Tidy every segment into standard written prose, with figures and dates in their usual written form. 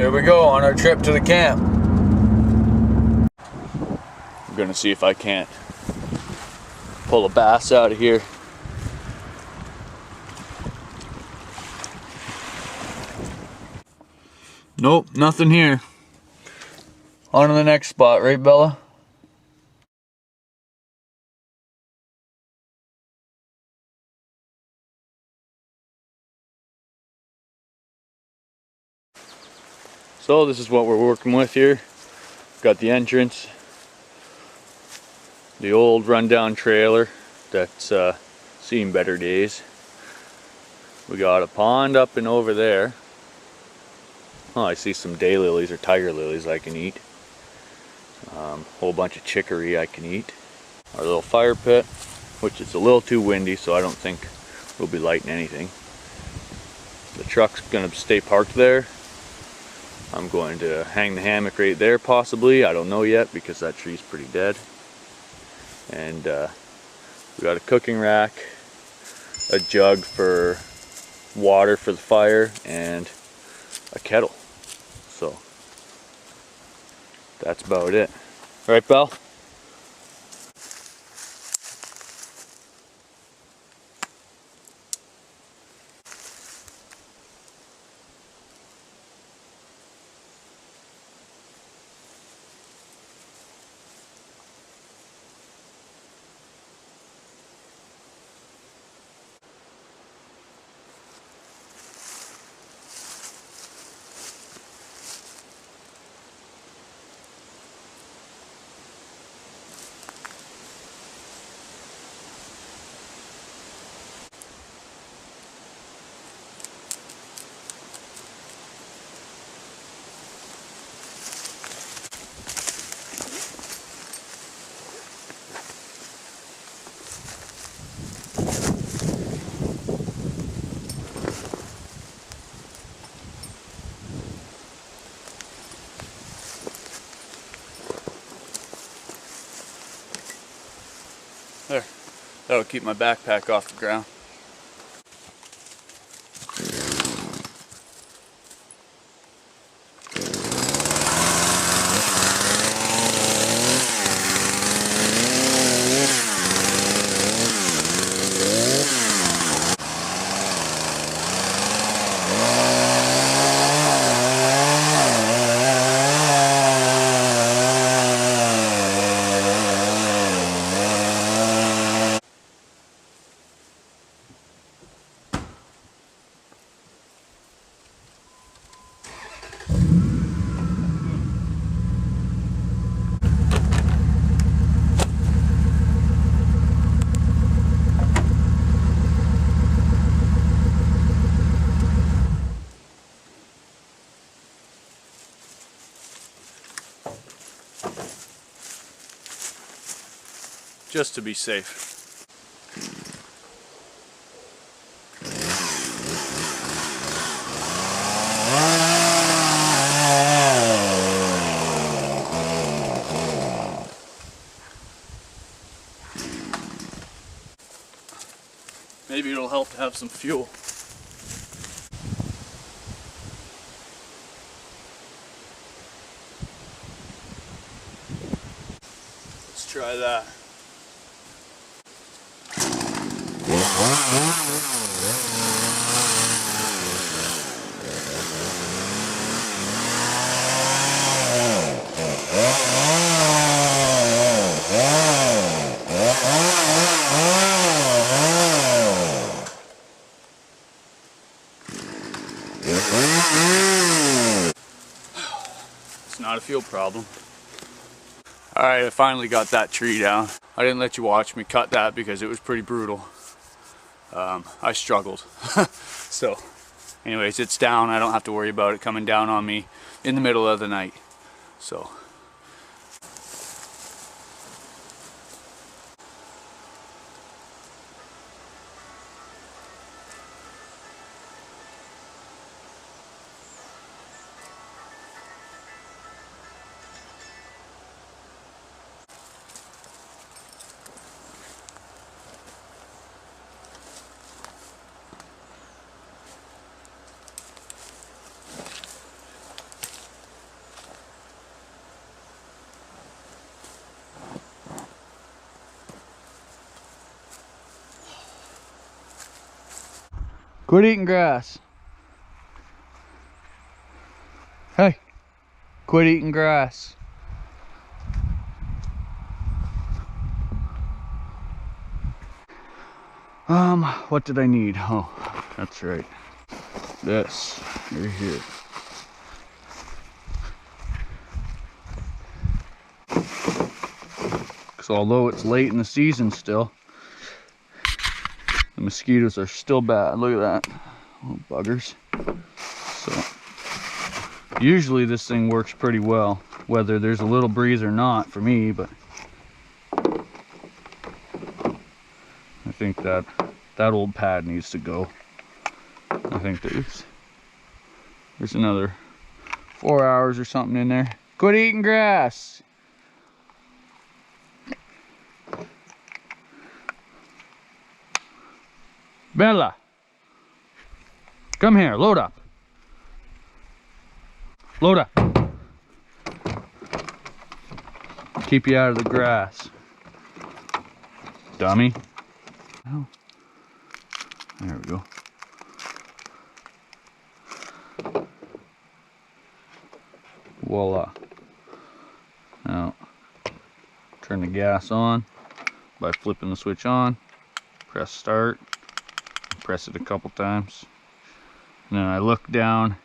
Here we go on our trip to the camp. I'm gonna see if I can't pull a bass out of here. Nope, nothing here. On to the next spot, right, Bella? So this is what we're working with here. Got the entrance, the old rundown trailer that's seen better days. We got a pond up and over there. Oh, I see some daylilies or tiger lilies I can eat. Whole bunch of chicory I can eat. Our little fire pit, which is a little too windy, so I don't think we'll be lighting anything. The truck's gonna stay parked there. I'm going to hang the hammock right there possibly. I don't know yet because that tree's pretty dead. And we got a cooking rack, a jug for water for the fire, and a kettle. So that's about it. Right, Belle? There. That'll keep my backpack off the ground. Just to be safe. Maybe it'll help to have some fuel. Let's try that. It's not a fuel problem. Alright, I finally got that tree down. I didn't let you watch me cut that because it was pretty brutal. I struggled. So anyways, it's down. I don't have to worry about it coming down on me in the middle of the night. So Quit eating grass. Hey, quit eating grass. What did I need? Oh, that's right. This, right here. Because although it's late in the season still, the mosquitoes are still bad. Look at that. Little buggers. So, usually this thing works pretty well, whether there's a little breeze or not for me, but I think that old pad needs to go. I think there's another 4 hours or something in there. Quit eating grass. Bella, come here, load up. Load up. Keep you out of the grass. Dummy. Oh. There we go. Voila. Now, turn the gas on by flipping the switch on. Press start. Press it a couple times. And then I look down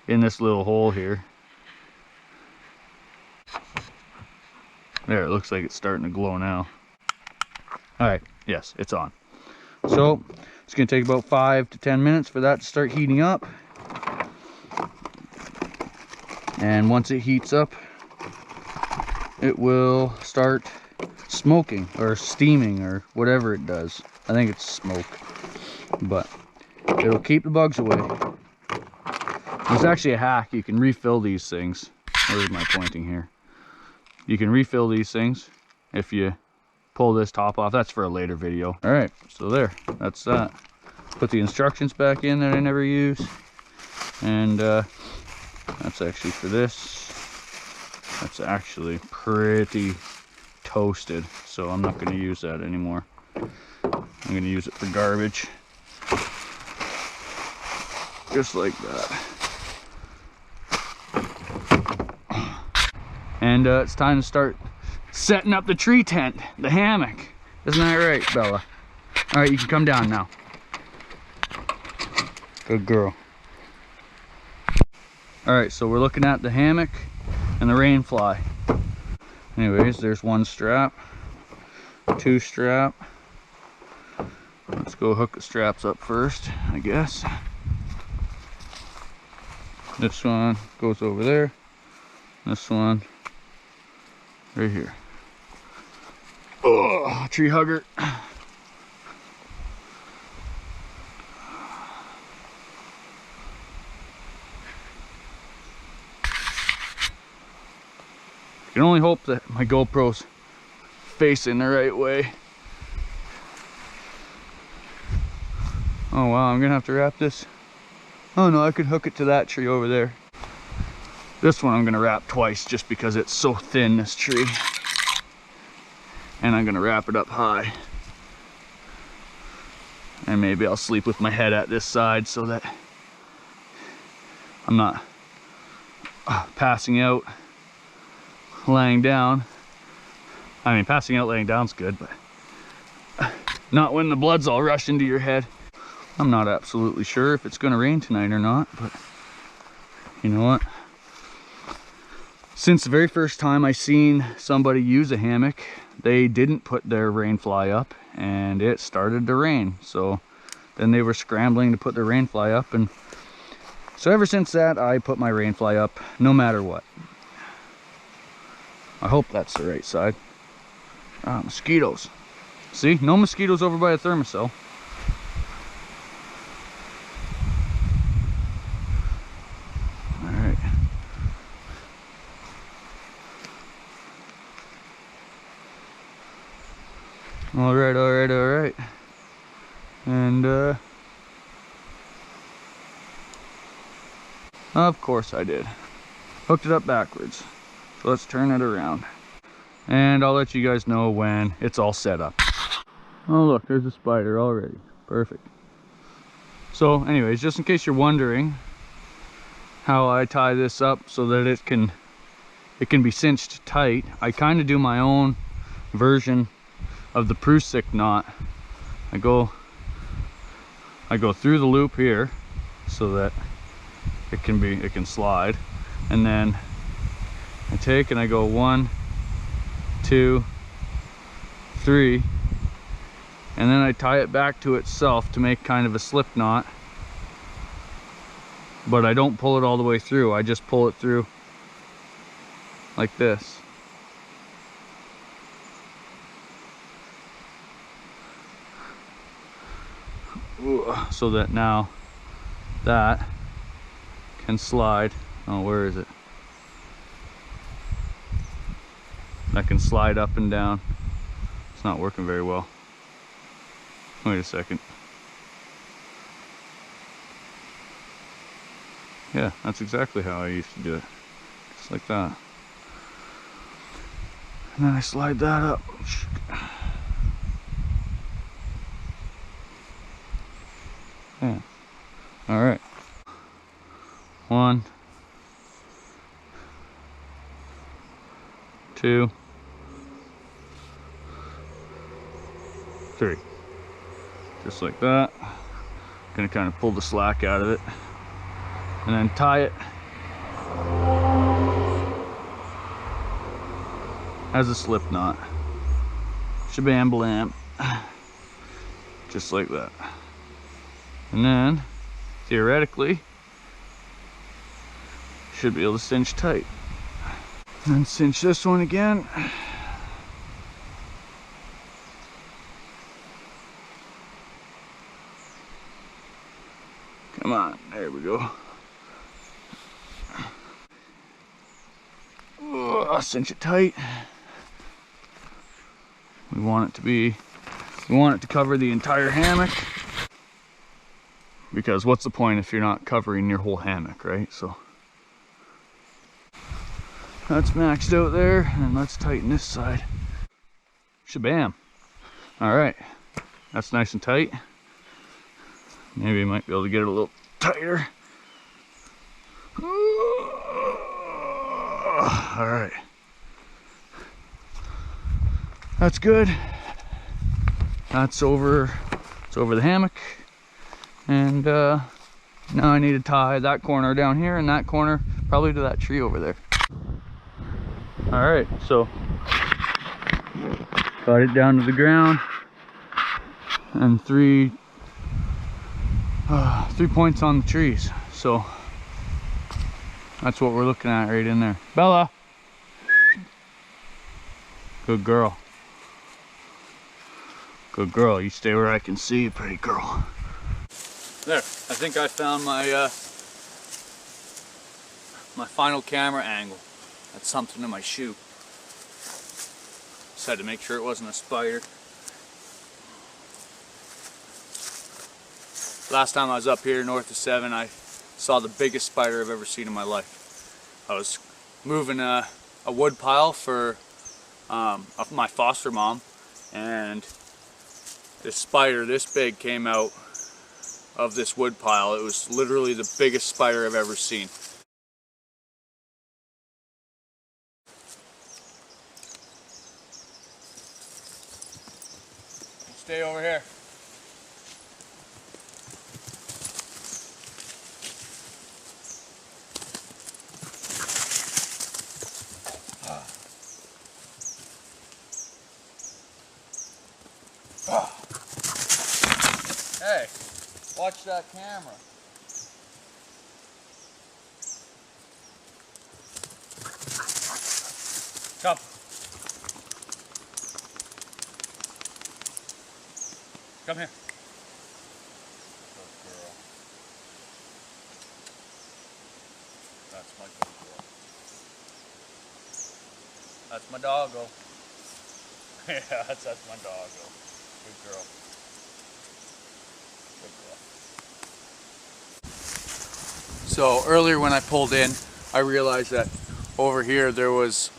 in this little hole here. There, it looks like it's starting to glow now. Alright, yes, it's on. So, it's going to take about 5 to 10 minutes for that to start heating up. And once it heats up, it will start smoking or steaming or whatever it does. I think it's smoke. But it'll keep the bugs away. There's actually a hack. You can refill these things. Where's my pointing here? You can refill these things if you pull this top off. That's for a later video. All right, so there, that's that. Put the instructions back in that I never use. And that's actually for this. That's actually pretty toasted, so I'm not going to use that anymore. I'm going to use it for garbage. Just like that. And it's time to start setting up the tree tent, the hammock. Isn't that right, Bella? All right, you can come down now. Good girl. All right, so we're looking at the hammock and the rain fly. Anyways, there's one strap, two strap. Let's go hook the straps up first, I guess. This one goes over there. This one right here. Oh, tree hugger. I can only hope that my GoPro's facing the right way. Oh wow, I'm gonna have to wrap this. Oh no, I could hook it to that tree over there. This one I'm gonna wrap twice just because it's so thin, this tree. And I'm gonna wrap it up high. And maybe I'll sleep with my head at this side so that I'm not passing out laying down. I mean, passing out laying down's good, but not when the blood's all rushed into your head. I'm not absolutely sure if it's gonna rain tonight or not, but you know what? Since the very first time I seen somebody use a hammock, they didn't put their rain fly up and it started to rain. So then they were scrambling to put their rain fly up, and so ever since that I put my rain fly up no matter what. I hope that's the right side. Ah, mosquitoes. See, no mosquitoes over by a thermocell. Alright. Alright, alright, alright. And of course I did. Hooked it up backwards. So let's turn it around. And I'll let you guys know when it's all set up. Oh look, there's a spider already. Perfect. So anyways, just in case you're wondering how I tie this up so that it can be cinched tight, I kind of do my own version of the Prusik knot. I go through the loop here so that it can slide, and then I take and I go 1, 2, 3, and then I tie it back to itself to make kind of a slip knot, but I don't pull it all the way through. I just pull it through like this. So that now that can slide. Oh, where is it? That can slide up and down. It's not working very well. Wait a second. Yeah, that's exactly how I used to do it. Just like that. And then I slide that up. Yeah. All right. 1, 2, 3. Just like that. Gonna kind of pull the slack out of it and then tie it as a slip knot. Shabam blam. Just like that. And then theoretically should be able to cinch tight. And then cinch this one again. Come on, there we go. I'll cinch it tight. We want it to cover the entire hammock, because what's the point if you're not covering your whole hammock, right? So that's maxed out there, and let's tighten this side. Shabam. All right, that's nice and tight. Maybe I might be able to get it a little tighter. All right, that's good. That's over. It's over the hammock, and now I need to tie that corner down here and that corner probably to that tree over there. All right, so got it down to the ground, and three points on the trees. So that's what we're looking at right in there. Bella, good girl. Good girl. You stay where I can see you, pretty girl. There. I think I found my my final camera angle. That's something in my shoe. Just had to make sure it wasn't a spider. Last time I was up here north of 7, I saw the biggest spider I've ever seen in my life. I was moving a wood pile for my foster mom, and this spider this big came out of this wood pile. It was literally the biggest spider I've ever seen. Stay over here. Hey, watch that camera. Come. Come here. Good girl. That's my good girl. That's my doggo. Yeah, that's my doggo. Good girl. Good girl. So earlier when I pulled in, I realized that over here there was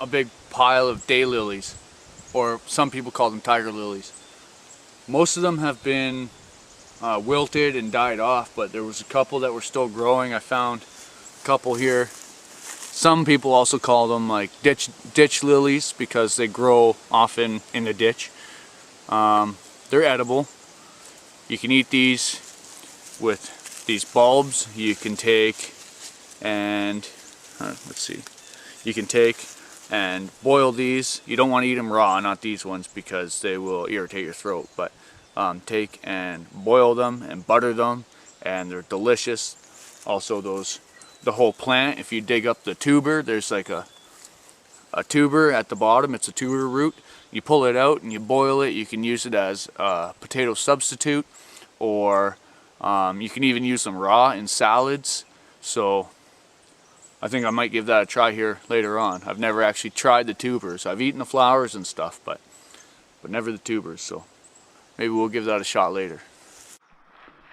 a big pile of daylilies, or some people call them tiger lilies. Most of them have been wilted and died off, but there was a couple that were still growing. I found a couple here. Some people also call them like ditch lilies because they grow often in the ditch. They're edible. You can eat these with these bulbs. You can take and let's see. You can take and boil these. You don't want to eat them raw, not these ones, because they will irritate your throat. But take and boil them and butter them, and they're delicious. Also, the whole plant. If you dig up the tuber, there's like a tuber at the bottom. It's a tuber root. You pull it out and you boil it. You can use it as a potato substitute, or you can even use them raw in salads. So I think I might give that a try here later on. I've never actually tried the tubers. I've eaten the flowers and stuff, but never the tubers. So maybe we'll give that a shot later.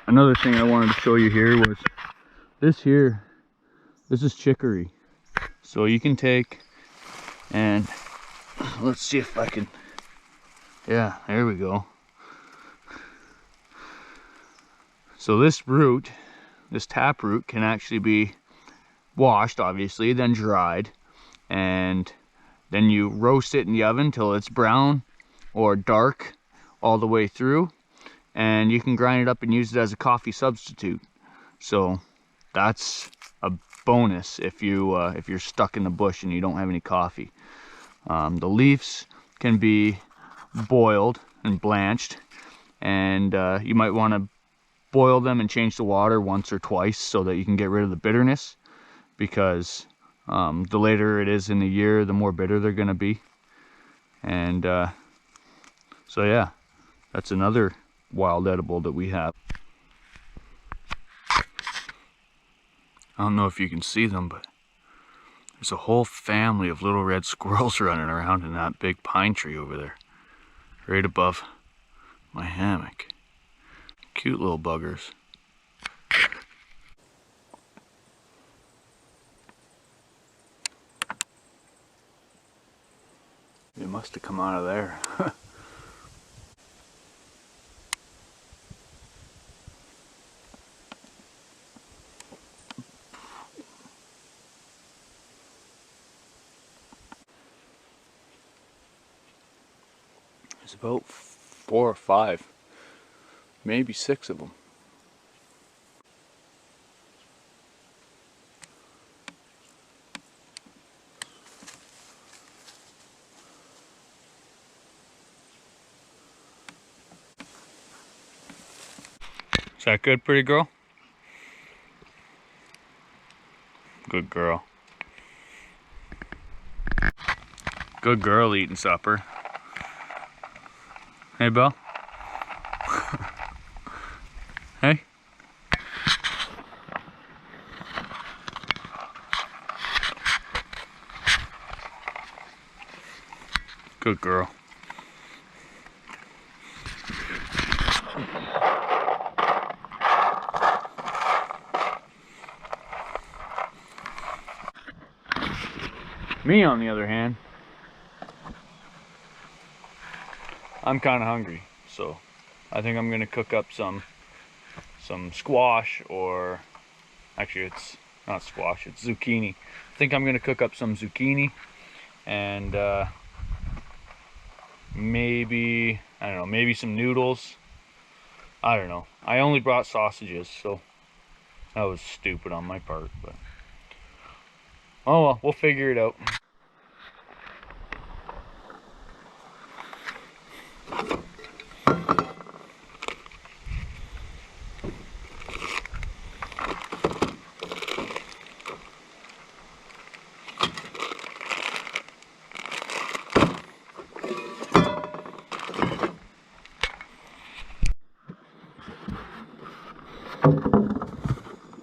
Another thing I wanted to show you here was this here. This is chicory. So you can take and let's see if I can, yeah, there we go. So this root, this tap root, can actually be washed, obviously, then dried, and then you roast it in the oven till it's brown or dark all the way through, and you can grind it up and use it as a coffee substitute. So that's a bonus if you're stuck in the bush and you don't have any coffee. The leaves can be boiled and blanched, and you might want to boil them and change the water once or twice so that you can get rid of the bitterness, because the later it is in the year, the more bitter they're going to be. And so yeah, that's another wild edible that we have. I don't know if you can see them, but there's a whole family of little red squirrels running around in that big pine tree over there, right above my hammock. Cute little buggers. They must have come out of there. There's about 4 or 5, maybe 6 of them. Is that good, pretty girl? Good girl. Good girl eating supper. Hey, Belle? Hey? Good girl. Me, on the other hand, I'm kind of hungry, so I think I'm gonna cook up some squash, or actually it's not squash, it's zucchini. I think I'm gonna cook up some zucchini and maybe, I don't know, maybe some noodles. I don't know. I only brought sausages, so that was stupid on my part, but oh well, we'll figure it out.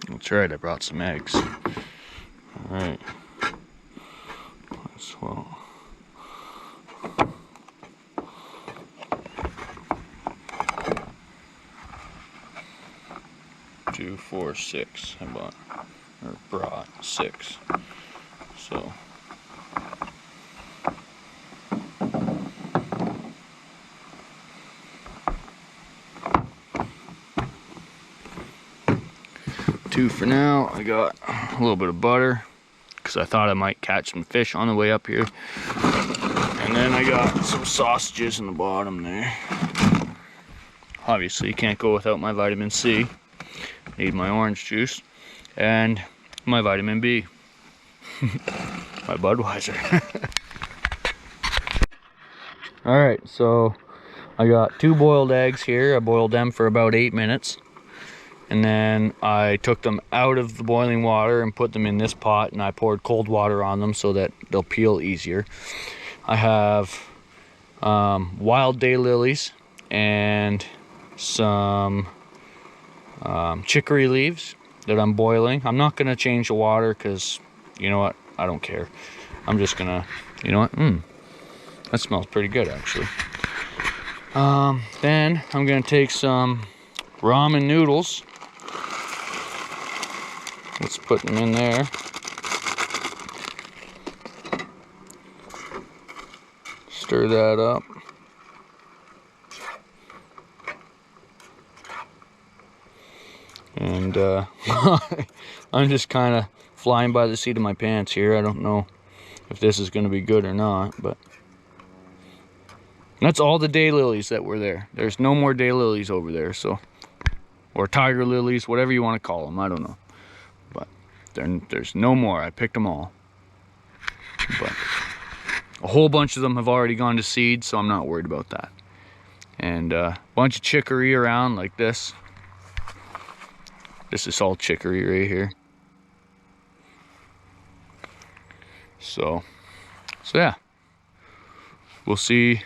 That's right, I brought some eggs. Alright. Well, 2, 4, 6 I bought, or brought 6. So two for now. I got a little bit of butter because I thought I might catch some fish on the way up here. And then I got some sausages in the bottom there. Obviously, can't go without my vitamin C. Need my orange juice and my vitamin B. My Budweiser. Alright, so I got 2 boiled eggs here. I boiled them for about 8 minutes. And then I took them out of the boiling water and put them in this pot, and I poured cold water on them so that they'll peel easier. I have wild daylilies and some chicory leaves that I'm boiling. I'm not going to change the water because, you know what, I don't care. I'm just going to, you know what, that smells pretty good actually. Then I'm going to take some ramen noodles. Let's put them in there. Stir that up. And I'm just kind of flying by the seat of my pants here. I don't know if this is going to be good or not, but that's all the daylilies that were there. There's no more daylilies over there, so, or tiger lilies, whatever you want to call them. I don't know. But there's no more. I picked them all. But a whole bunch of them have already gone to seed, so I'm not worried about that. And a bunch of chicory around like this. This is all chicory right here. So yeah. We'll see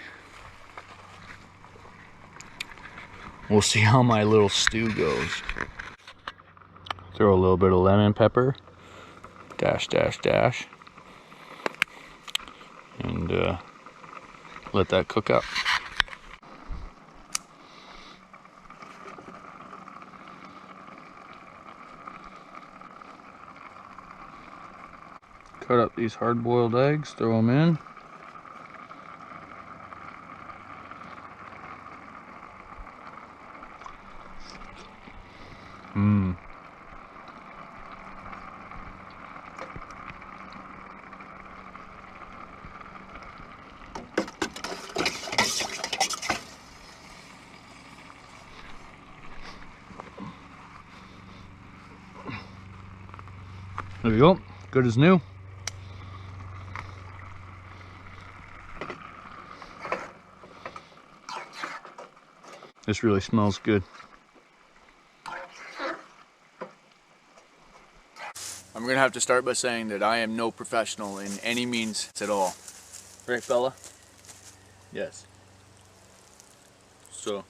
how my little stew goes. Throw a little bit of lemon pepper. Dash, dash, dash. And let that cook up. Cut up these hard-boiled eggs, throw them in. There we go, good as new. This really smells good. I'm gonna have to start by saying that I am no professional in any means at all. Right, fella? Yes. So,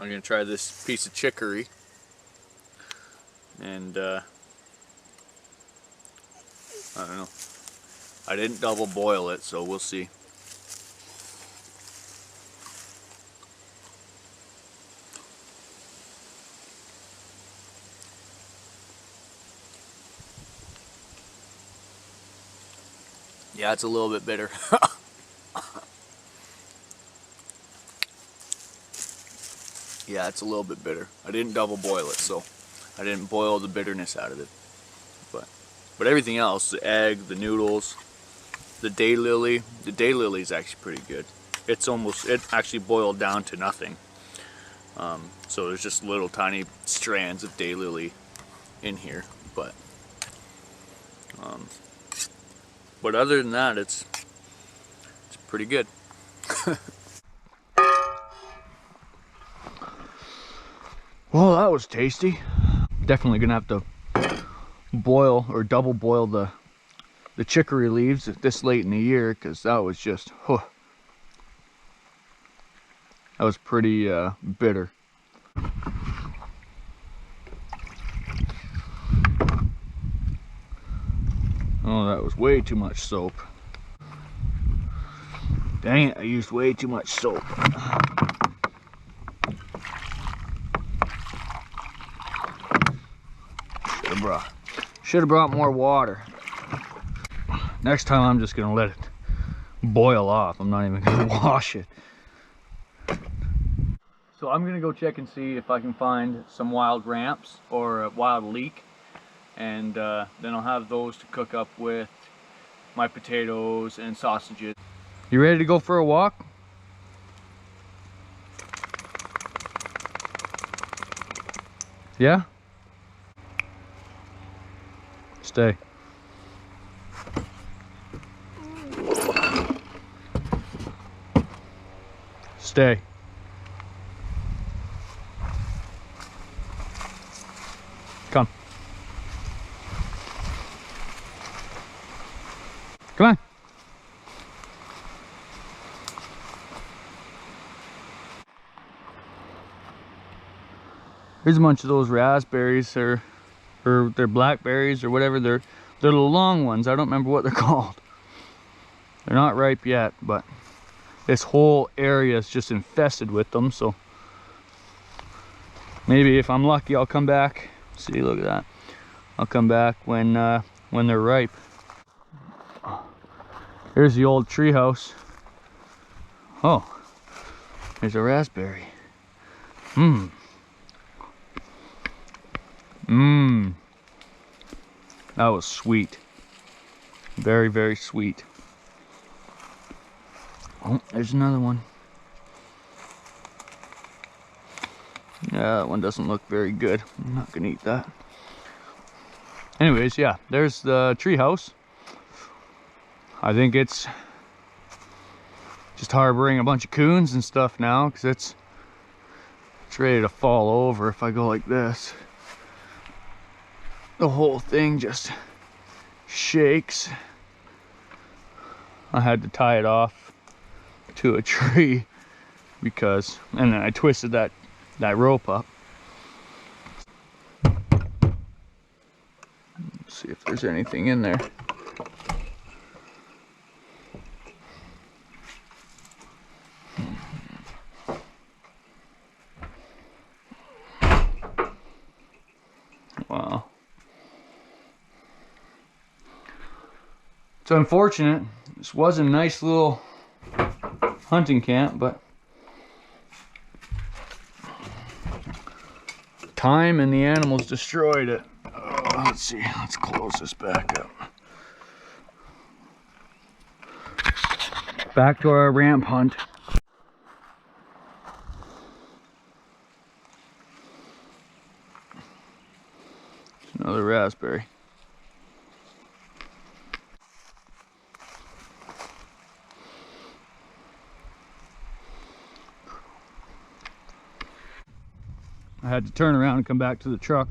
I'm gonna try this piece of chicory. And I don't know. I didn't double boil it, so we'll see. Yeah, it's a little bit bitter. Yeah, it's a little bit bitter. I didn't double boil it, so I didn't boil the bitterness out of it. But everything else, the egg, the noodles, the daylily is actually pretty good. It actually boiled down to nothing. So there's just little tiny strands of daylily in here, but other than that, it's pretty good. Well, that was tasty. Definitely gonna have to boil or double boil the chicory leaves this late in the year, because that was just, that was pretty bitter. Oh, that was way too much soap. Dang it, I used way too much soap. Should have brought more water. Next time I'm just gonna let it boil off. I'm not even gonna wash it. So I'm gonna go check and see if I can find some wild ramps or a wild leek, and then I'll have those to cook up with my potatoes and sausages. You ready to go for a walk? Yeah? Stay. Stay. Come. Come on. Here's a bunch of those raspberries or they're blackberries or whatever. They're the long ones. I don't remember what they're called. They're not ripe yet, but this whole area is just infested with them. So maybe if I'm lucky, I'll come back. See, look at that. I'll come back when they're ripe. Here's the old tree house. Oh, there's a raspberry. Mmm. Mmm. That was sweet. Very, very sweet. Oh, there's another one. Yeah, that one doesn't look very good. I'm not gonna eat that. Anyways, yeah, there's the tree house. I think it's just harboring a bunch of coons and stuff now, because it's ready to fall over if I go like this. The whole thing just shakes. I had to tie it off to a tree because, and then I twisted that rope up. Let's see if there's anything in there. Wow. It's unfortunate. This was a nice little hunting camp, but time and the animals destroyed it. Let's see, let's close this back up. Back to our ramp hunt. Another raspberry. I had to turn around and come back to the truck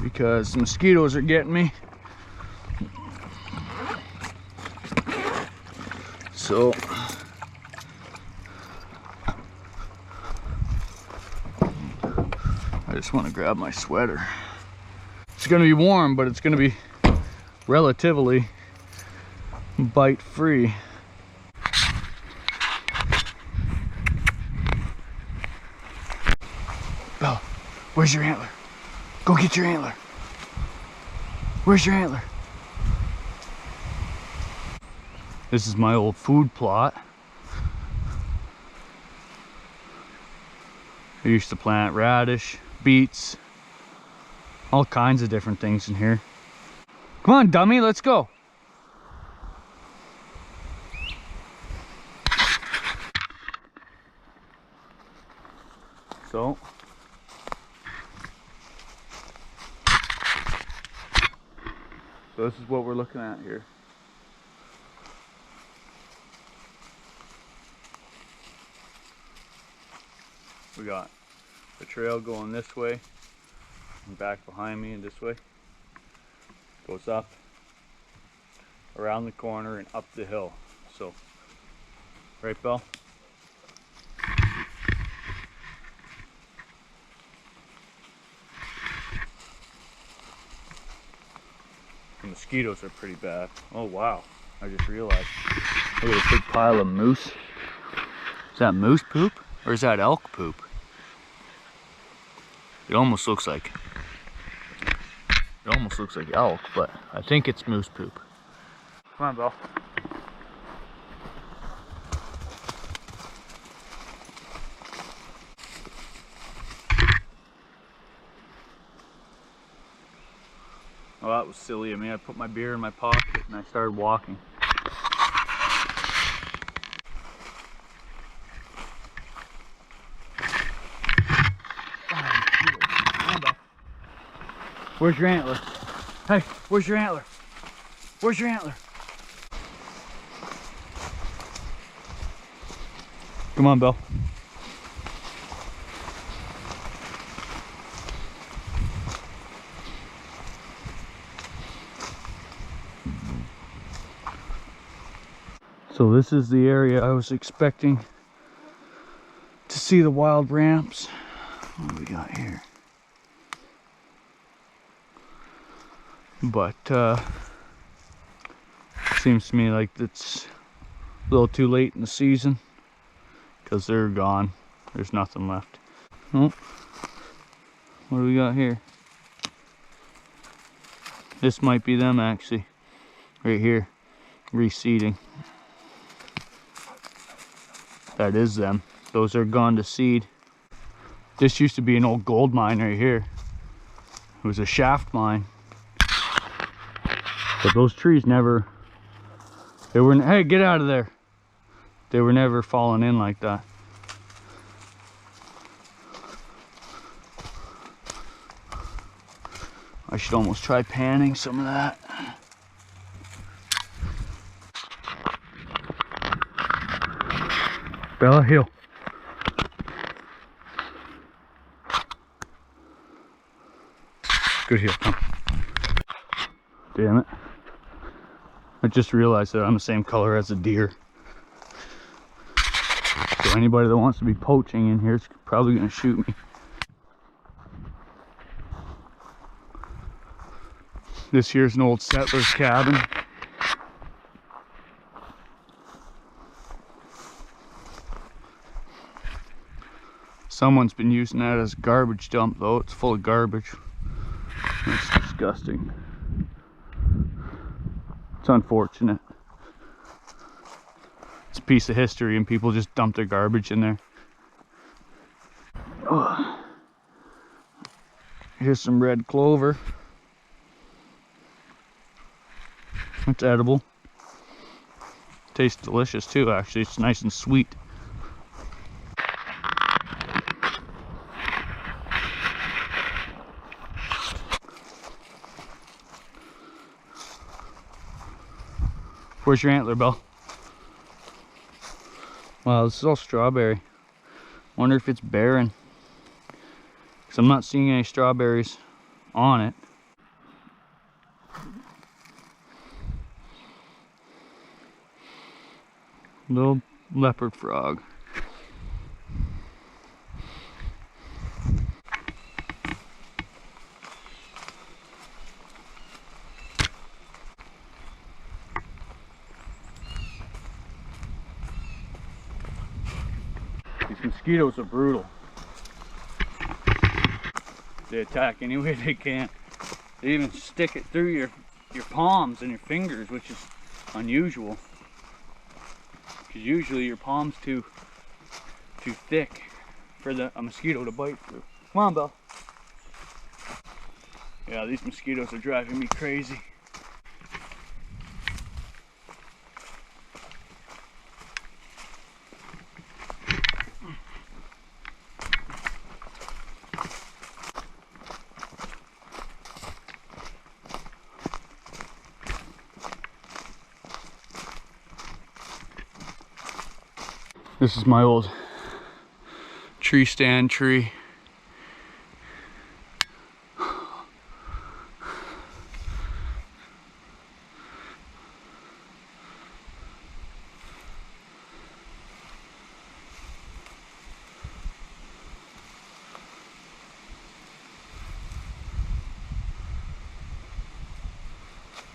because the mosquitoes are getting me. So I just want to grab my sweater. It's going to be warm, but it's going to be relatively bite free. Bella, where's your antler? Go get your antler. Where's your antler? This is my old food plot. I used to plant radish, beets, all kinds of different things in here. Come on, dummy, let's go. So this is what we're looking at here. We got the trail going this way and back behind me and this way. Goes up, around the corner and up the hill. So, right, Belle? The mosquitoes are pretty bad. Oh wow, I just realized. Look at this big pile of moose. Is that moose poop or is that elk poop? It almost looks like elk, but I think it's moose poop. Come on, Belle. Oh, that was silly of me. I put my beer in my pocket and I started walking. Where's your antler? Hey, where's your antler? Where's your antler? Come on, Bill. So this is the area I was expecting to see the wild ramps. What do we got here? But seems to me like it's a little too late in the season because they're gone. There's nothing left. Oh, what do we got here? This might be them actually, right here, reseeding. That is them. Those are gone to seed. This used to be an old gold mine right here. It was a shaft mine. But those trees never, they were, hey, get out of there. They were never falling in like that. I should almost try panning some of that. Bella Hill. Good hill, come. Damn it. I just realized that I'm the same color as a deer. So anybody that wants to be poaching in here is probably gonna shoot me. This here's an old settler's cabin. Someone's been using that as a garbage dump though. It's full of garbage. It's disgusting. It's unfortunate. It's a piece of history and people just dump their garbage in there. Oh. Here's some red clover. It's edible. Tastes delicious too, actually. It's nice and sweet. Where's your antler, Belle? Wow, this is all strawberry. Wonder if it's barren. Because I'm not seeing any strawberries on it. Little leopard frog. These mosquitoes are brutal. They attack any way they can. They even stick it through your palms and your fingers, which is unusual. Because usually your palm's too thick for a mosquito to bite through. Come on, Belle. Yeah, these mosquitoes are driving me crazy. This is my old tree stand tree.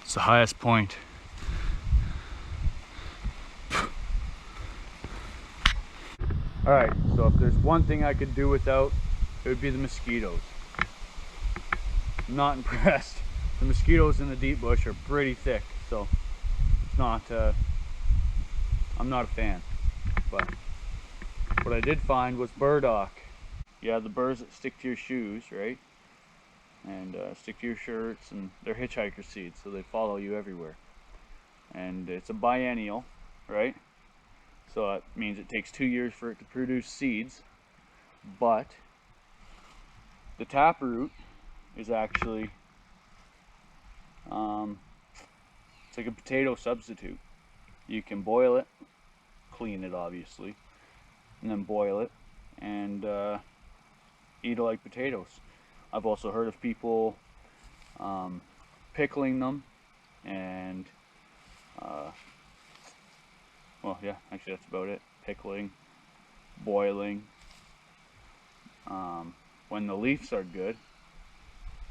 It's the highest point. Alright, so if there's one thing I could do without, it would be the mosquitoes. I'm not impressed. The mosquitoes in the deep bush are pretty thick, so it's not, I'm not a fan. But what I did find was burdock. Yeah, the burrs that stick to your shoes, right? and stick to your shirts, and they're hitchhiker seeds, so they follow you everywhere. And it's a biennial, right? So that means it takes 2 years for it to produce seeds, but the taproot is actually it's like a potato substitute. You can boil it, clean it obviously, and then boil it and eat it like potatoes. I've also heard of people pickling them, and well, yeah, actually that's about it. Pickling, boiling. When the leaves are good,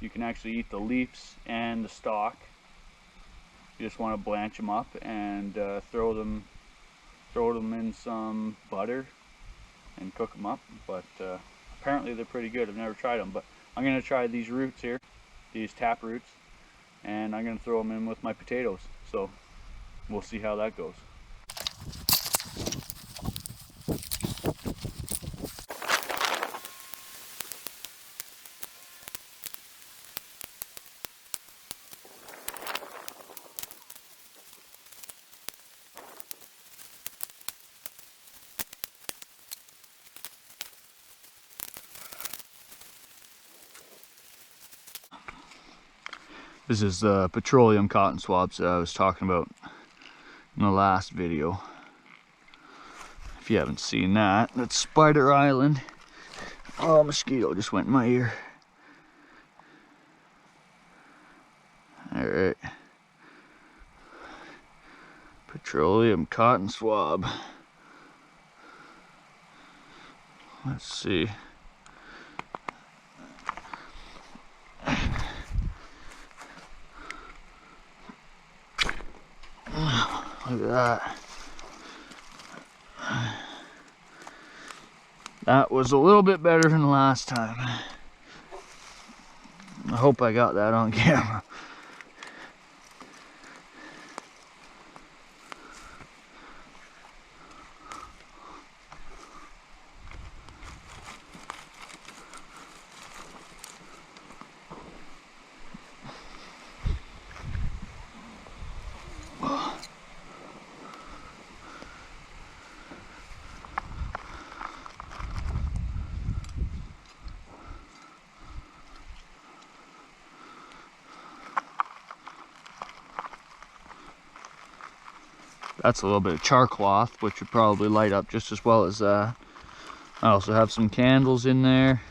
you can actually eat the leaves and the stalk. You just want to blanch them up and throw them in some butter and cook them up. But apparently they're pretty good. I've never tried them, but I'm gonna try these roots here, these tap roots, and I'm gonna throw them in with my potatoes. So we'll see how that goes. This is the petroleum cotton swabs that I was talking about in the last video. If you haven't seen that, that's Spider Island. Oh, mosquito just went in my ear. Alright. Petroleum cotton swab. Let's see. Look at that. That was a little bit better than the last time. I hope I got that on camera. That's a little bit of char cloth, which would probably light up just as well as that. I also have some candles in there,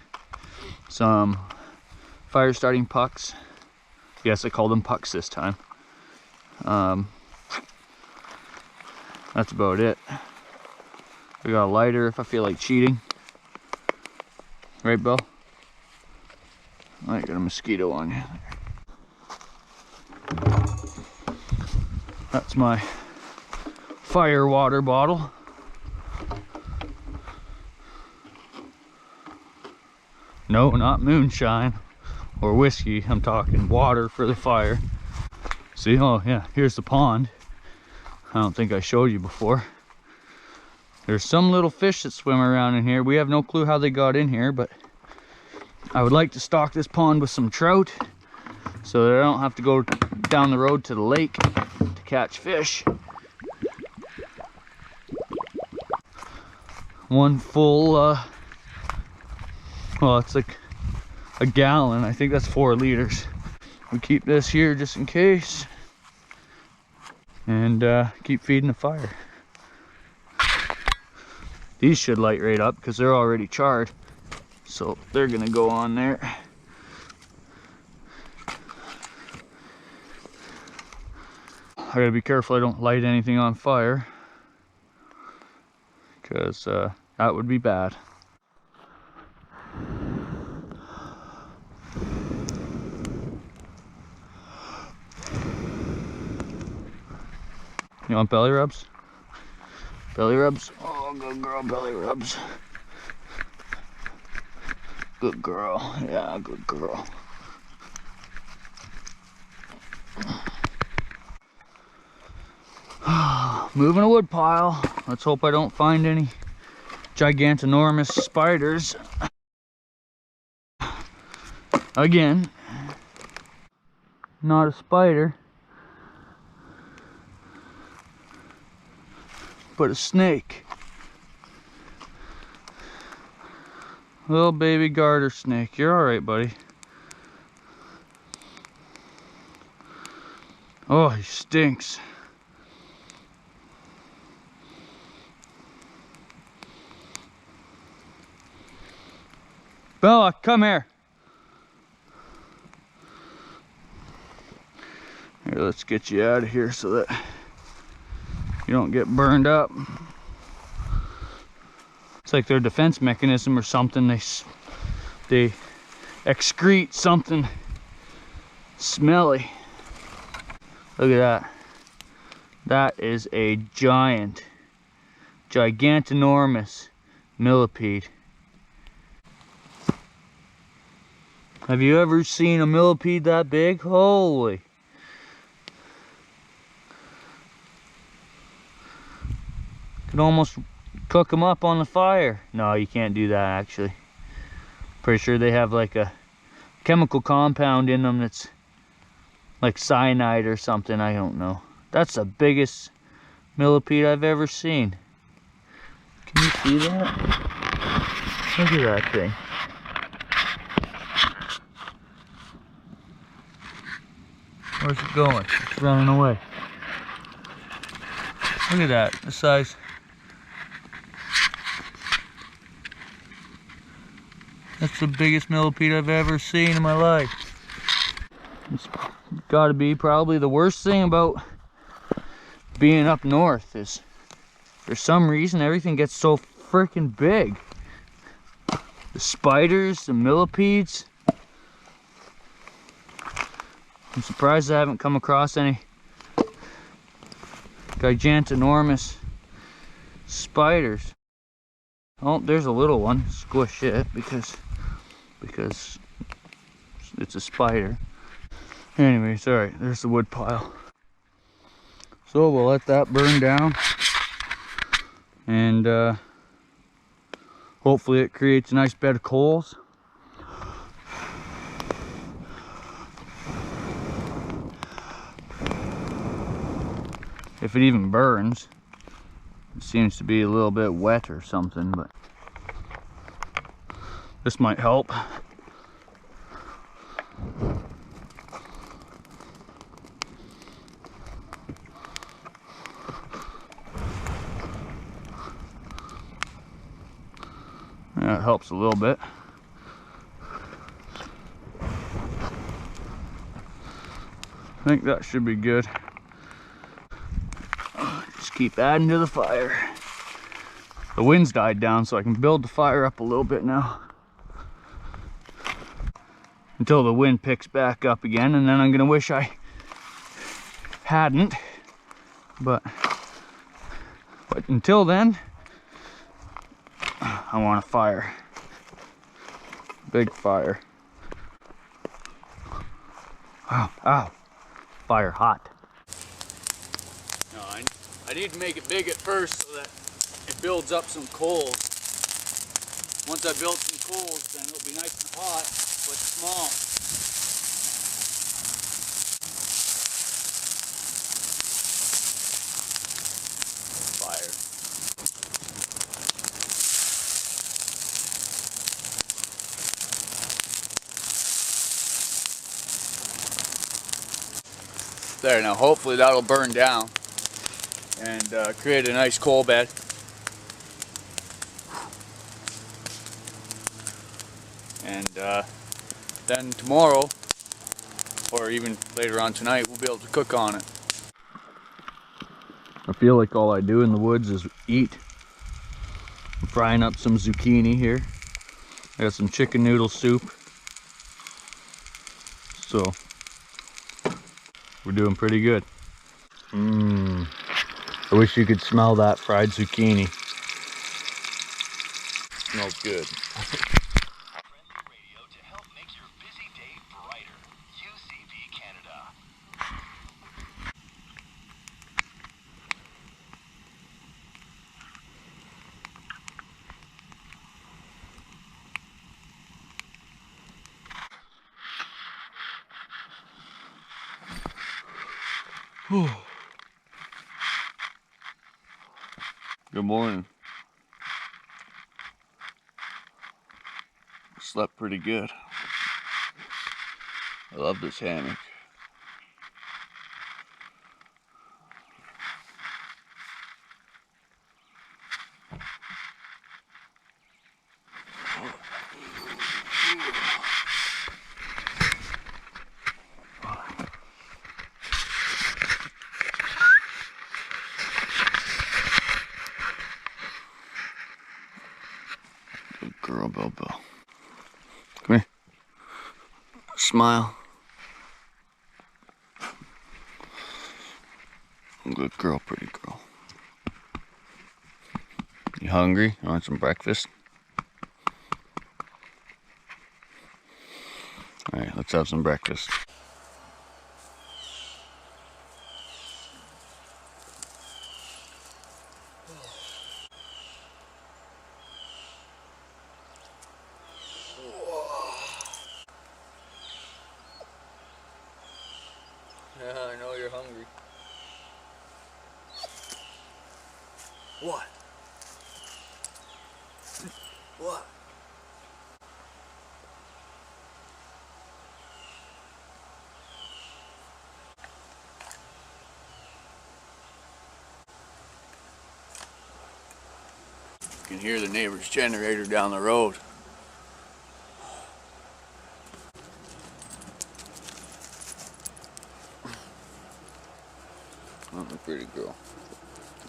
some fire starting pucks. Yes, I called them pucks this time. That's about it. We got a lighter if I feel like cheating. Right, Bill? I got a mosquito on you. That's my fire water bottle. No, not moonshine or whiskey. I'm talking water for the fire. See, oh yeah, here's the pond. I don't think I showed you before. There's some little fish that swim around in here. We have no clue how they got in here, but I would like to stock this pond with some trout so that I don't have to go down the road to the lake to catch fish. One full, well, it's like a gallon. I think that's 4 liters. We keep this here just in case, and keep feeding the fire. These should light right up because they're already charred, so they're gonna go on there. I gotta be careful I don't light anything on fire, because that would be bad. You want belly rubs? Belly rubs? Oh, good girl, belly rubs. Good girl, yeah, good girl. Moving a wood pile. Let's hope I don't find any gigantinormous spiders again. Not a spider, but a snake. Little baby garter snake. You're alright, buddy. Oh, he stinks. Bella, come here. Here, let's get you out of here so that you don't get burned up. It's like their defense mechanism or something. They excrete something smelly. Look at that. That is a gigantinormous millipede. Have you ever seen a millipede that big? Holy. Could almost cook them up on the fire. No, you can't do that actually. Pretty sure they have like a chemical compound in them that's like cyanide or something. I don't know. That's the biggest millipede I've ever seen. Can you see that? Look at that thing. Where's it going? It's running away. Look at that, the size. That's the biggest millipede I've ever seen in my life. It's gotta be probably the worst thing about being up north is for some reason everything gets so freaking big. The spiders, the millipedes. I'm surprised I haven't come across any gigantinormous spiders. Oh, there's a little one. Squish it because it's a spider. Anyways, alright, there's the wood pile. So we'll let that burn down, and hopefully it creates a nice bed of coals. If it even burns. It seems to be a little bit wet or something, but this might help. Yeah, it helps a little bit. I think that should be good. Just keep adding to the fire. The wind's died down, so I can build the fire up a little bit now. Until the wind picks back up again, and then I'm gonna wish I hadn't. But until then, I want a fire. Big fire. Ow, ow. Fire hot. No, I need to make it big at first so that it builds up some coals. Once I build some coals, then it'll be nice and hot, but small. Fire. There, now hopefully that'll burn down and create a nice coal bed. And then tomorrow, or even later on tonight, we'll be able to cook on it. I feel like all I do in the woods is eat. I'm frying up some zucchini here. I got some chicken noodle soup. So, we're doing pretty good. I wish you could smell that fried zucchini. Smells good. Good morning. Slept pretty good. I love this hammock. Good girl, Bobo. Come here. Smile. Good girl, pretty girl. You hungry? You want some breakfast? Alright, let's have some breakfast. Yeah, I know you're hungry. What? What? You can hear the neighbor's generator down the road. Oh, my pretty girl.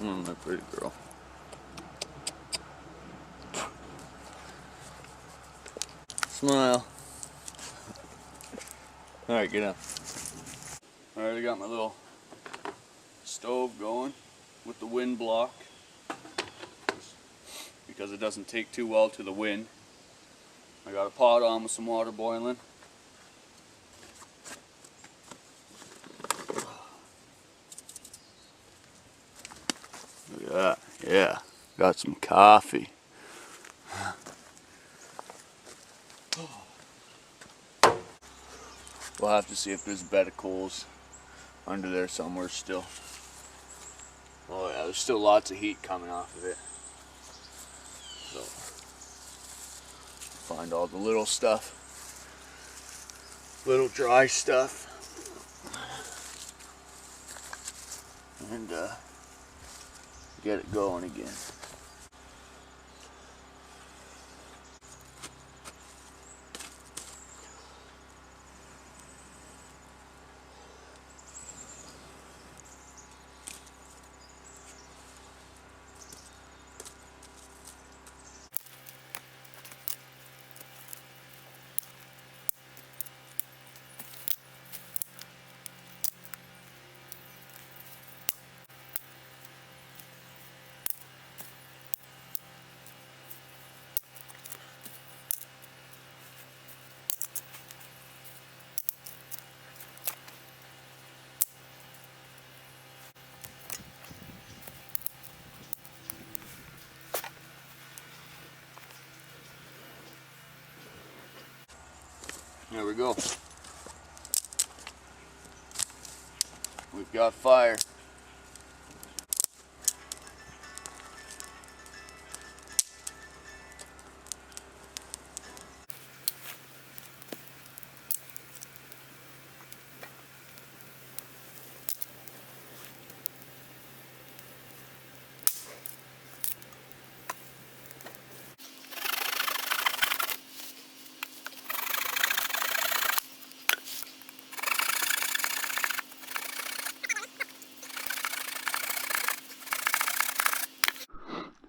Oh, my pretty girl. Smile. Alright, get up. Alright, I got my little stove going with the wind block because it doesn't take too well to the wind. I got a pot on with some water boiling. Look at that. Yeah, got some coffee. We'll have to see if there's a bed of coals under there somewhere still. Oh yeah, there's still lots of heat coming off of it. So, find all the little stuff, little dry stuff, and get it going again. There we go. We've got fire.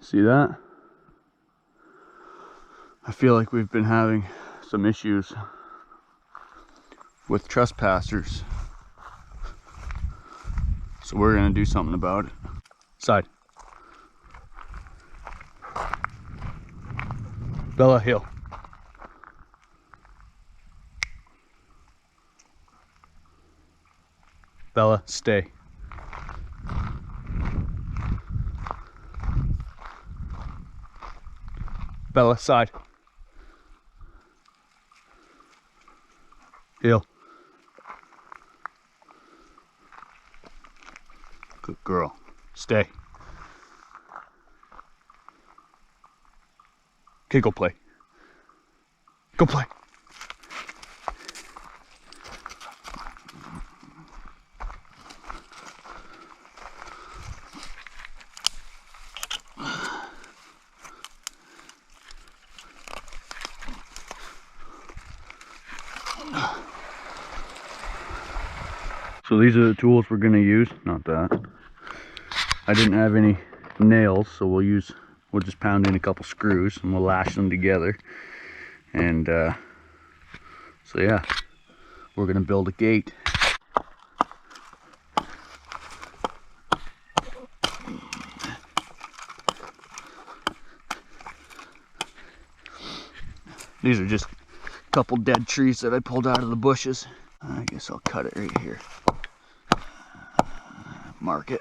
See that? I feel like we've been having some issues with trespassers. So we're gonna do something about it. Side. Bella, heel. Bella, stay. Bella, side. Heel. Good girl. Stay. Okay, go play. Go play. So these are the tools we're going to use. Not that. I didn't have any nails, so we'll just pound in a couple screws and we'll lash them together. And so yeah, we're going to build a gate. These are just a couple dead trees that I pulled out of the bushes. I guess I'll cut it right here. Mark it.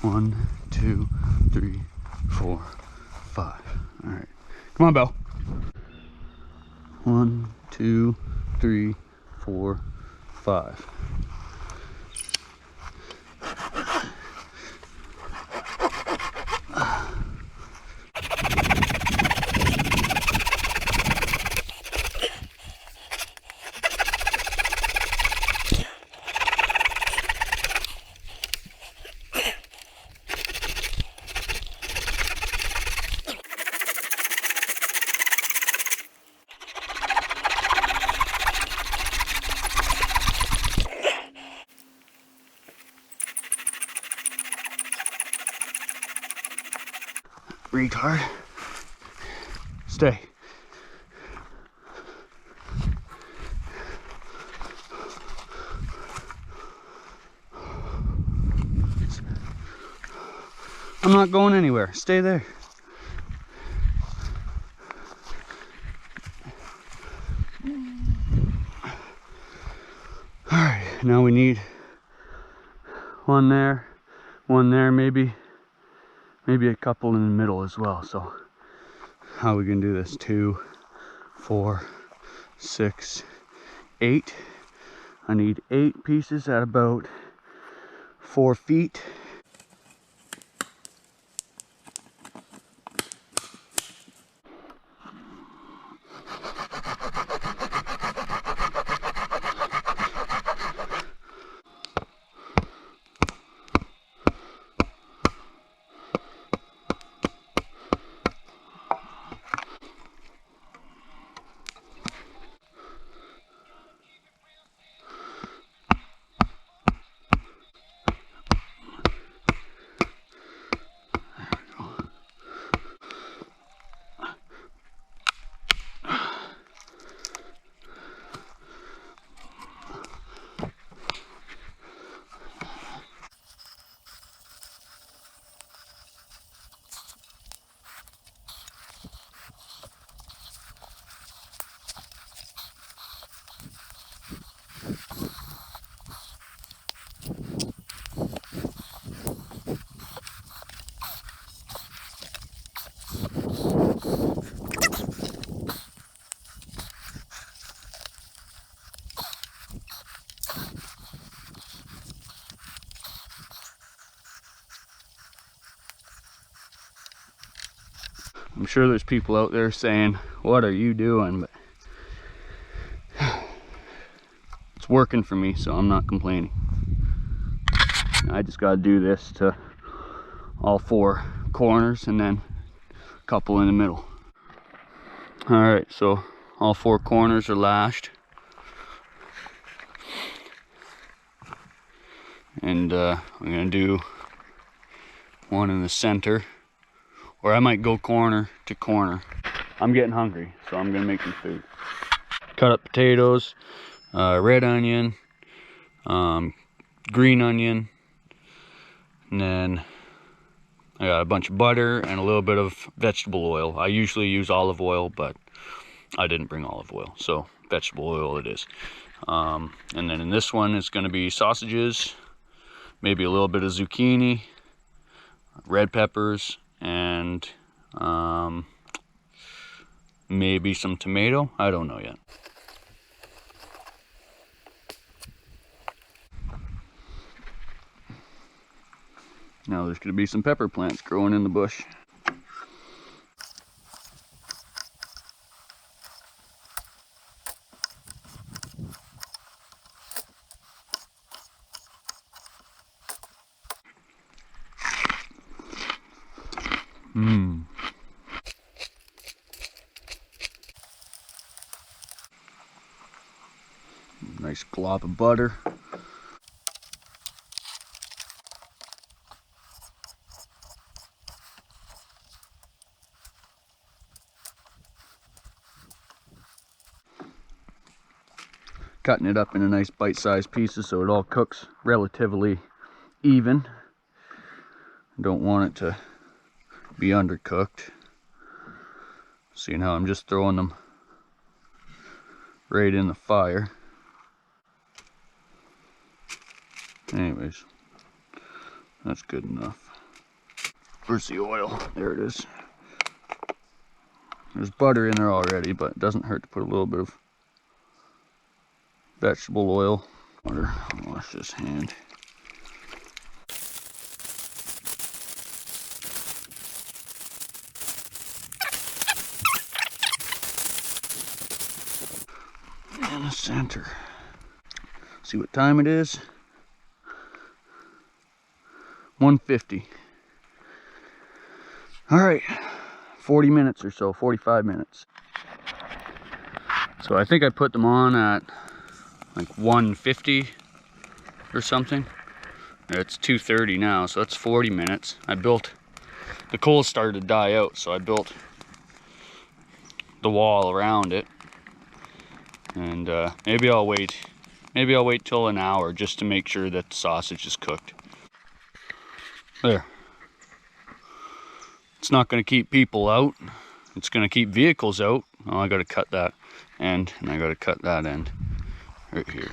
One, two, three, 4, 5. All right, come on, Belle. 1, 2, 3, 4, 5. Retard. Stay. I'm not going anywhere. Stay there. All right, now we need one there, maybe a couple in the middle as well. So how are we gonna do this? 2, 4, 6, 8. I need 8 pieces at about 4 feet. I'm sure there's people out there saying, what are you doing? But it's working for me, so I'm not complaining. I just got to do this to all 4 corners and then a couple in the middle. All right, so all 4 corners are lashed. And I'm gonna do one in the center, or I might go corner to corner. I'm getting hungry, so I'm gonna make some food. Cut up potatoes, red onion, green onion, and then I got a bunch of butter and a little bit of vegetable oil. I usually use olive oil, but I didn't bring olive oil, so vegetable oil it is. And then in this one it's gonna be sausages, maybe a little bit of zucchini, red peppers, and maybe some tomato. I don't know yet. Now there's going to be some pepper plants growing in the bush. Mmm. Nice glob of butter. Cutting it up into nice bite-sized pieces so it all cooks relatively even. Don't want it to be undercooked. Seeing how I'm just throwing them right in the fire. Anyways, that's good enough. Where's the oil? There it is. There's butter in there already, but it doesn't hurt to put a little bit of vegetable oil. Water. I'll wash this hand. In the center. See what time it is? 1:50. All right, 40 minutes or so, 45 minutes. So I think I put them on at like 1:50 or something. It's 2:30 now, so that's 40 minutes. The coals started to die out, so I built the wall around it. And maybe I'll wait till an hour just to make sure that the sausage is cooked. There. It's not going to keep people out. It's going to keep vehicles out. Oh, I got to cut that end, and I got to cut that end right here.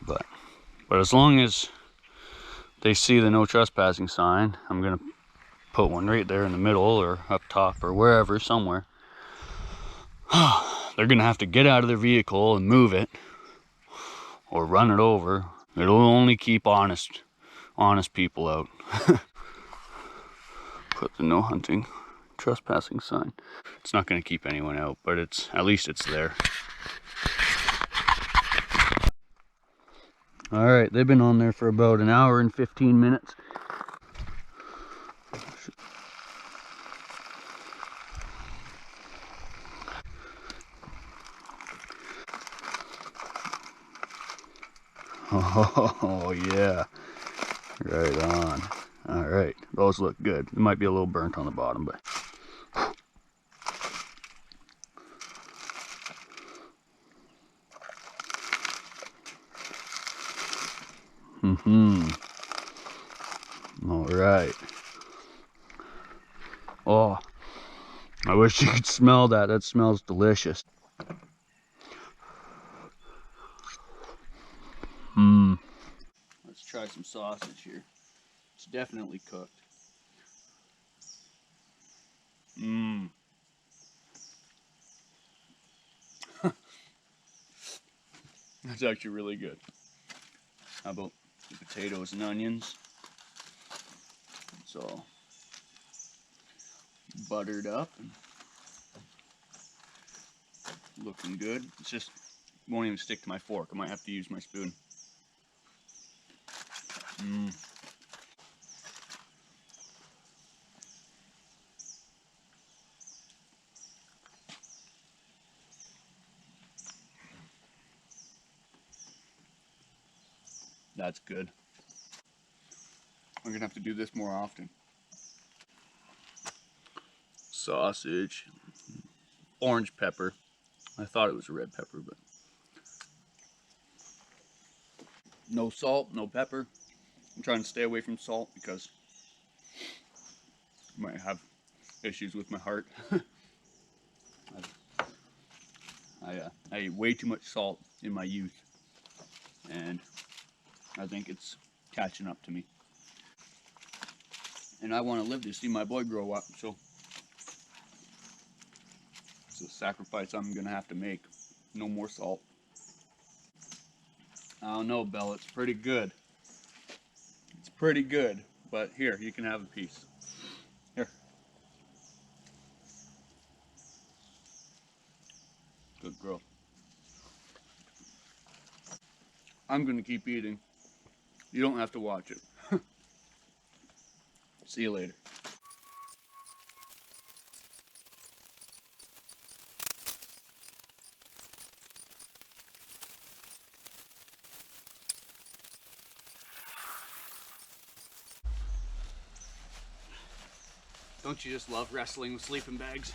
But as long as they see the no trespassing sign, I'm going to put one right there in the middle or up top or wherever, somewhere. They're going to have to get out of their vehicle and move it or run it over. It'll only keep honest people out. Put the no hunting trespassing sign. It's not going to keep anyone out, but at least it's there. All right, they've been on there for about an hour and 15 minutes. Oh yeah, right on. All right, those look good. It might be a little burnt on the bottom, but all right. Oh, I wish you could smell that. That smells delicious. Let's try some sausage here. It's definitely cooked. That's actually really good. How about the potatoes and onions? It's all buttered up and looking good. It's just won't even stick to my fork. I might have to use my spoon. That's good. I'm gonna have to do this more often. Sausage, orange pepper. I thought it was a red pepper, but no salt, no pepper. I'm trying to stay away from salt because I might have issues with my heart. I ate way too much salt in my youth, and I think it's catching up to me. And I want to live to see my boy grow up, so it's a sacrifice I'm gonna have to make. No more salt. I don't know, Belle, it's pretty good. pretty good. But here, you can have a piece. Here. Good girl. I'm gonna keep eating. You don't have to watch it. See you later. Don't you just love wrestling with sleeping bags?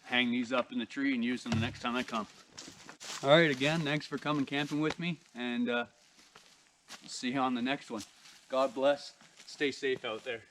Hang these up in the tree and use them the next time I come. All right, again, thanks for coming camping with me, and see you on the next one. God bless. Stay safe out there.